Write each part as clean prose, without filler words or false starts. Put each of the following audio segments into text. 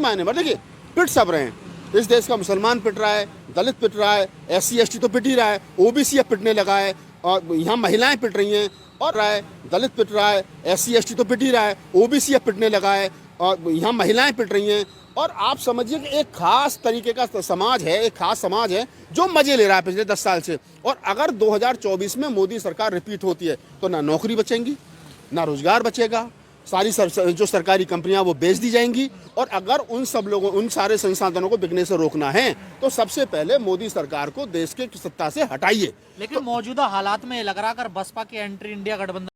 मायने में देखिए पिट सब रहे हैं। इस देश का मुसलमान पिट रहा है, दलित पिट रहा है, SC ST तो पिट ही रहा है, OBC अब पिटने लगा है, और यहाँ महिलाएं पिट रही हैं, और दलित पिट रहा है, SC ST तो पिट ही रहा है, OBC अब पिटने लगा है, और यहाँ महिलाएं पिट रही हैं। और आप समझिए कि एक खास तरीके का समाज है, एक खास समाज है जो मजे ले रहा है पिछले 10 साल से। और अगर 2024 में मोदी सरकार रिपीट होती है तो ना नौकरी बचेंगी, ना रोजगार बचेगा, सारी जो सरकारी कंपनियां वो बेच दी जाएंगी। और अगर उन सब लोगों, उन सारे संसाधनों को बिकने से रोकना है तो सबसे पहले मोदी सरकार को देश के सत्ता से हटाइए। लेकिन मौजूदा हालात में लग रहा अगर बसपा की एंट्री इंडिया गठबंधन,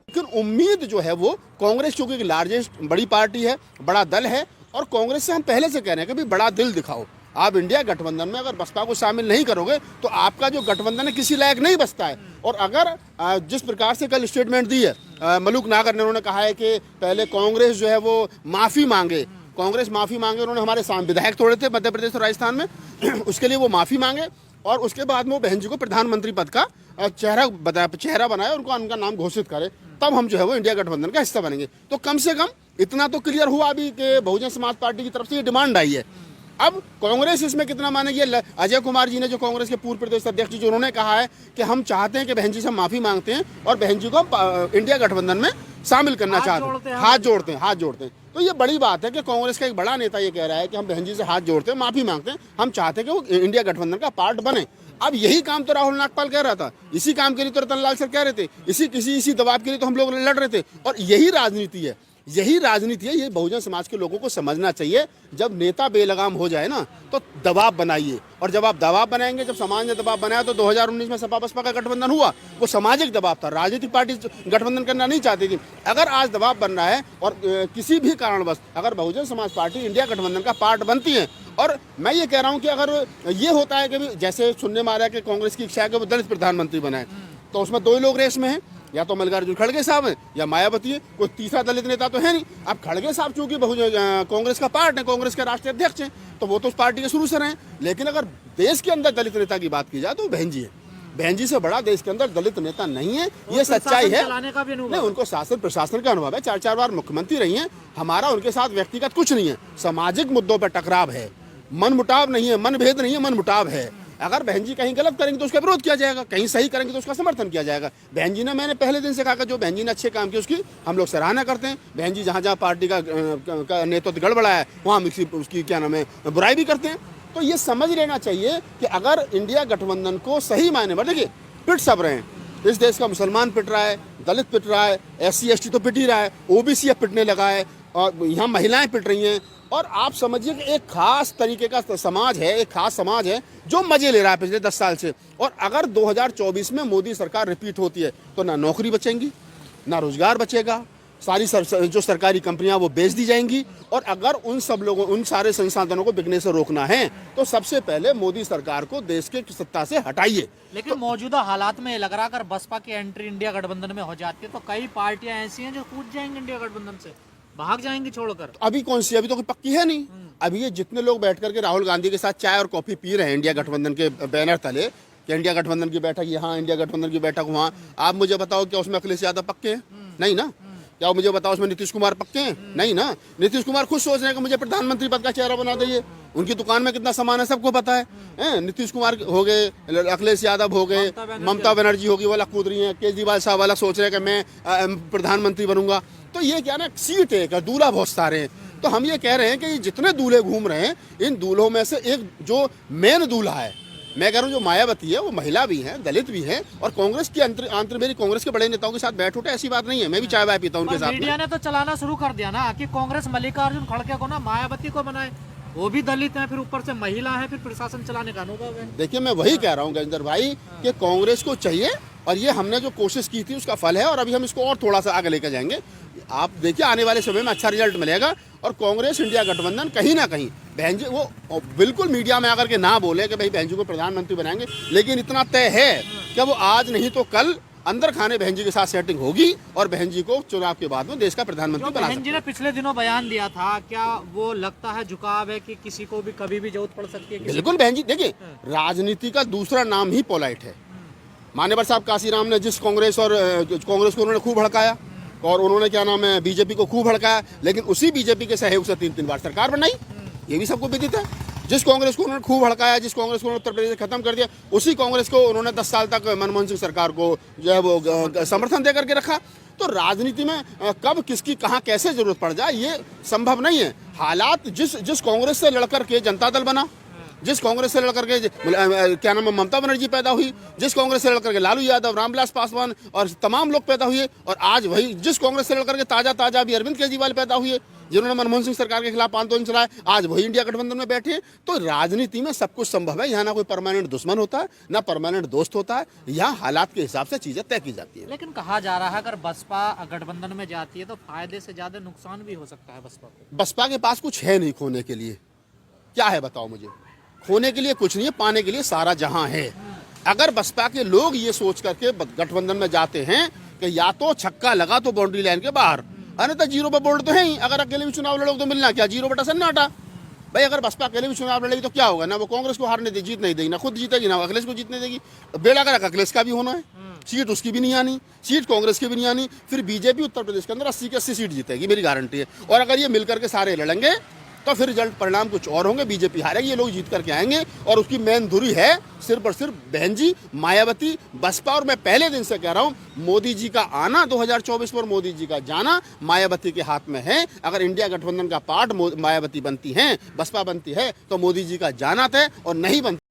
लेकिन उम्मीद जो है वो कांग्रेस, क्योंकि एक लार्जेस्ट बड़ी पार्टी है, बड़ा दल है, और कांग्रेस से हम पहले से कह रहे हैं कि भाई बड़ा दिल दिखाओ। आप इंडिया गठबंधन में अगर बसपा को शामिल नहीं करोगे तो आपका जो गठबंधन है किसी लायक नहीं बचता है। और अगर जिस प्रकार से कल स्टेटमेंट दी है मलूक नागर ने, उन्होंने कहा है कि पहले कांग्रेस जो है वो माफ़ी मांगे, कांग्रेस माफ़ी मांगे। उन्होंने हमारे सामने विधायक तोड़े थे मध्य प्रदेश और राजस्थान में उसके लिए वो माफ़ी मांगे, और उसके बाद में वो बहन जी को प्रधानमंत्री पद का चेहरा बनाए, उनका नाम घोषित करे, तब हम जो है वो इंडिया गठबंधन का हिस्सा बनेंगे। तो कम से कम इतना तो क्लियर हुआ अभी कि बहुजन समाज पार्टी की तरफ से ये डिमांड आई है। अब कांग्रेस इसमें कितना मानेगी? अजय कुमार जी ने, जो कांग्रेस के पूर्व प्रदेश अध्यक्ष जी, उन्होंने कहा है कि हम चाहते हैं कि बहन जी से माफी मांगते हैं और बहन जी को इंडिया गठबंधन में शामिल करना चाहते हैं, हाथ जोड़ते हैं। तो ये बड़ी बात है कि कांग्रेस का एक बड़ा नेता ये कह रहा है कि हम बहन जी से हाथ जोड़ते हैं, माफी मांगते हैं, हम चाहते हैं कि वो इंडिया गठबंधन का पार्ट बने। अब यही काम तो राहुल नागपाल कह रहा था, इसी काम के लिए तो रतन लाल सर कह रहे थे, इसी दबाव के लिए तो हम लोग लड़ रहे थे। और यही राजनीति है, ये बहुजन समाज के लोगों को समझना चाहिए। जब नेता बेलगाम हो जाए ना तो दबाव बनाइए, और जब आप दबाव बनाएंगे, जब समाज ने दबाव बनाया तो 2019 में सपा बसपा का गठबंधन हुआ, वो सामाजिक दबाव था, राजनीतिक पार्टी गठबंधन करना नहीं चाहती थी। अगर आज दबाव बन रहा है और किसी भी कारणवश अगर बहुजन समाज पार्टी इंडिया गठबंधन का पार्ट बनती है, और मैं ये कह रहा हूँ कि अगर ये होता है कि जैसे सुनने में आ रहा है कि कांग्रेस की इच्छा है कि वो दलित प्रधानमंत्री बनाए, तो उसमें 2 ही लोग रेस में हैं, या तो मल्लिकार्जुन खड़गे साहब हैं या मायावती है, कोई तीसरा दलित नेता तो है नहीं। अब खड़गे साहब चूंकि कांग्रेस का पार्ट है, कांग्रेस के राष्ट्रीय अध्यक्ष हैं, तो वो तो उस पार्टी के शुरू से रहे। लेकिन अगर देश के अंदर दलित नेता की बात की जाए तो बहन जी है, बहन जी से बड़ा देश के अंदर दलित नेता नहीं है, ये सच्चाई है। नहीं, उनको शासन प्रशासन का अनुभव है, 4 बार मुख्यमंत्री रही हैं। हमारा उनके साथ व्यक्तिगत कुछ नहीं है, सामाजिक मुद्दों पर टकराव है, मन मुटाव नहीं है, मन भेद नहीं है, मन मुटाव है। अगर बहन जी कहीं गलत करेंगे तो उसका विरोध किया जाएगा, कहीं सही करेंगे तो उसका समर्थन किया जाएगा। बहन जी ने, मैंने पहले दिन से कहा कि जो बहन जी ने अच्छे काम किए उसकी हम लोग सराहना करते हैं। बहन जी जहाँ पार्टी का नेतृत्व गड़बड़ा है वहाँ हम उसकी क्या नाम है बुराई भी करते हैं। तो ये समझ लेना चाहिए कि अगर इंडिया गठबंधन को सही मायने में, देखिए पिट सब रहे हैं। इस देश का मुसलमान पिट रहा है, दलित पिट रहा है, SC ST तो पिट ही रहा है, OBC अब पिटने लगा है, और यहाँ महिलाएं पिट रही हैं। और आप समझिए कि एक खास तरीके का समाज है, एक खास समाज है जो मजे ले रहा है पिछले 10 साल से। और अगर 2024 में मोदी सरकार रिपीट होती है तो ना नौकरी बचेंगी, ना रोजगार बचेगा, सारी जो सरकारी कंपनियां वो बेच दी जाएंगी। और अगर उन सब लोगों, उन सारे संसाधनों को बिकने से रोकना है तो सबसे पहले मोदी सरकार को देश के सत्ता से हटाइए। लेकिन मौजूदा हालात में लग रहा अगर बसपा की एंट्री इंडिया गठबंधन में हो जाती है तो कई पार्टियां ऐसी हैं जो कूद जाएंगी इंडिया गठबंधन से, भाग जाएंगे छोड़कर। अभी कौन सी, अभी तो कोई पक्की है नहीं। अभी ये जितने लोग बैठ करके राहुल गांधी के साथ चाय और कॉफी पी रहे हैं इंडिया गठबंधन के बैनर तले, कि इंडिया गठबंधन की बैठक यहाँ, इंडिया गठबंधन की बैठक वहाँ, आप मुझे बताओ क्या उसमें अखिलेश यादव पक्के हैं? नहीं ना। क्या मुझे बताओ उसमें नीतीश कुमार पक्के हैं? नहीं ना। नीतीश कुमार खुद सोच रहे हैं कि मुझे प्रधानमंत्री पद का चेहरा बना दीजिए। उनकी दुकान में कितना सामान है सबको पता है। नीतीश कुमार हो गए, अखिलेश यादव हो गए, ममता बनर्जी होगी, वाला कूद रही है, केजरीवाल साहब वाला सोच रहे हैं कि मैं प्रधानमंत्री बनूंगा। तो ये क्या ना, सीट है, दूल्हा बहुत सारे हैं। तो हम ये कह रहे हैं कि जितने दूल्हे घूम रहे हैं, इन दूल्हों में से एक जो मेन दूल्हा है, मैं कह रहा हूँ जो मायावती है, वो महिला भी है, दलित भी है, और कांग्रेस की मेरी कांग्रेस के बड़े नेताओं के साथ बैठ उठे, ऐसी बात नहीं है। मैं भी चाय वाय पीता हूँ उनके साथ। मीडिया ने तो चलाना शुरू कर दिया ना कि कांग्रेस मल्लिकार्जुन खड़गे को ना मायावती को बनाए, वो भी दलित है, फिर ऊपर से महिला है, फिर प्रशासन चलाने का अनुभव है। देखिए मैं वही कह रहा हूँ गजेंद्र भाई कि कांग्रेस को चाहिए, और ये हमने जो कोशिश की थी उसका फल है, और अभी हम इसको और थोड़ा सा आगे लेकर जाएंगे। आप देखिए आने वाले समय में अच्छा रिजल्ट मिलेगा, और कांग्रेस इंडिया गठबंधन कहीं ना कहीं, बहन जी वो बिल्कुल मीडिया में आकर के ना बोले कि भाई बहन जी को प्रधानमंत्री बनाएंगे, लेकिन इतना तय है कि वो आज नहीं तो कल अंदर खाने बहन जी के साथ सेटिंग होगी, और बहन जी को चुनाव के बाद में देश का प्रधानमंत्री बना सकते हैं। बहन जी ने पिछले दिनों बयान दिया था, क्या वो लगता है झुकाव है कि किसी को भी कभी भी जरूरत पड़ सकती है? बिल्कुल बहन जी, देखिए राजनीति का दूसरा नाम ही पोलाइट है। मान्यवर साहब काशीराम ने जिस कांग्रेस को उन्होंने खूब भड़काया, और उन्होंने क्या नाम है बीजेपी को खूब भड़काया, लेकिन उसी बीजेपी के सहयोग से 3-3 बार सरकार बनाई। ये भी सबको विदित है। जिस कांग्रेस को उन्होंने खूब भड़काया, जिस कांग्रेस को उन्होंने उत्तर प्रदेश खत्म कर दिया, उसी कांग्रेस को उन्होंने 10 साल तक मनमोहन सिंह सरकार को जो है वो समर्थन दे करके रखा। तो राजनीति में कब किसकी कहाँ कैसे जरूरत पड़ जाए ये संभव नहीं है। हालात जिस कांग्रेस से लड़कर के जनता दल बना, जिस कांग्रेस से लड़कर के क्या नाम है ममता बनर्जी पैदा हुई, जिस कांग्रेस से लड़कर के लालू यादव, रामविलास पासवान और तमाम लोग पैदा हुए, और आज वही जिस कांग्रेस से लड़कर के ताजा अभी अरविंद केजरीवाल पैदा हुए, जिन्होंने मनमोहन सिंह सरकार के खिलाफ आंदोलन चलाया, आज वही इंडिया गठबंधन में बैठे हैं। तो राजनीति में सब कुछ संभव है। यहाँ ना कोई परमानेंट दुश्मन होता है, ना परमानेंट दोस्त होता है। यहाँ हालात के हिसाब से चीजें तय की जाती है। लेकिन कहा जा रहा है अगर बसपा गठबंधन में जाती है तो फायदे से ज्यादा नुकसान भी हो सकता है बसपा को। बसपा के पास कुछ है नहीं खोने के लिए। क्या है बताओ मुझे? खोने के लिए कुछ नहीं है, पाने के लिए सारा जहां है। अगर बसपा के लोग ये सोच करके गठबंधन में जाते हैं कि या तो छक्का लगा तो बाउंड्री लाइन के बाहर, अन्यथा जीरो पर बोल्ड तो है ही। अगर अकेले भी चुनाव लड़ोगे तो मिलना क्या? 0/सन्नाटा। भाई अगर बसपा अकेले भी चुनाव लड़ेगी तो क्या होगा? ना वो कांग्रेस को हारने दे, जीत नहीं देगी, ना खुद जीतेगी, ना अखिलेश को जीतने देगी। बेड़ा कर अखिलेश का भी होना है, सीट उसकी भी नहीं आनी, सीट कांग्रेस की भी नहीं आनी। फिर बीजेपी उत्तर प्रदेश के अंदर 80 की 80 सीट जीतेगी, मेरी गारंटी है। और अगर ये मिलकर के सारे लड़ेंगे तो फिर रिजल्ट परिणाम कुछ और होंगे। बीजेपी हारेगी, ये लोग जीत करके आएंगे। और उसकी मेन धुरी है सिर्फ और सिर्फ बहन जी मायावती, बसपा। और मैं पहले दिन से कह रहा हूं, मोदी जी का आना 2024 पर, मोदी जी का जाना मायावती के हाथ में है। अगर इंडिया गठबंधन का पार्ट मायावती बनती है, बसपा बनती है, तो मोदी जी का जाना तय, और नहीं बनती